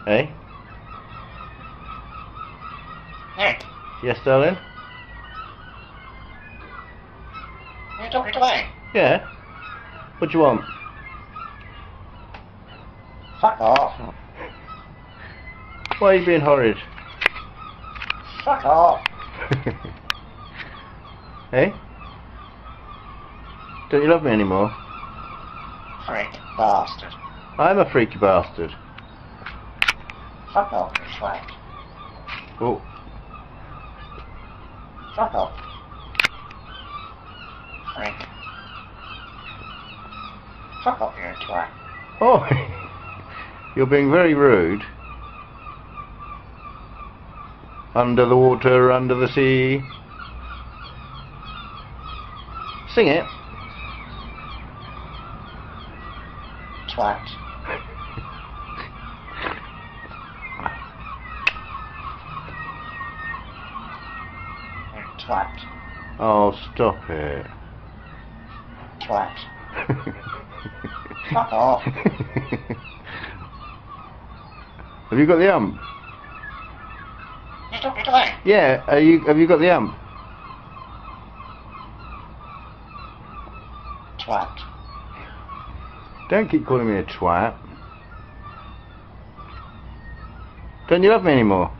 Hey? Hey, Yes, darling? are you talking to me? Yeah? What do you want? Fuck off. Why are you being horrid? Fuck off. Hey? Don't you love me anymore? Freak bastard. I'm a freaky bastard. Fuck off, you twat. Oh. Fuck off. Freak. Fuck off, you twat. Oh. You're being very rude. Under the water, under the sea. Sing it. Twat. You twat. Oh, stop it. Twat. Fuck off. Have you got the ump? You talking to me? Yeah, have you got the ump? Twat. Don't keep calling me a twat. Don't you love me anymore?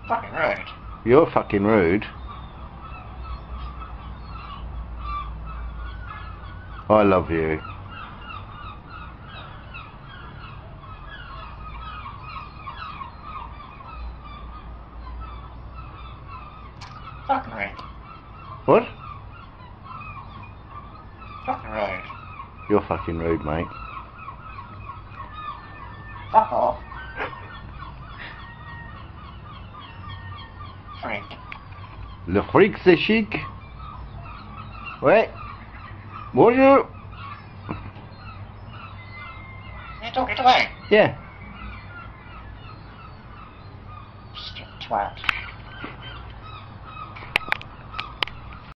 Fucking rude. You're fucking rude. I love you. Fucking rude. What? Fucking rude. You're fucking rude, mate. Fuck off. Freak. Le freak c'est chic. Ouais. Bonjour. You talking to me? Yeah. Stupid twat.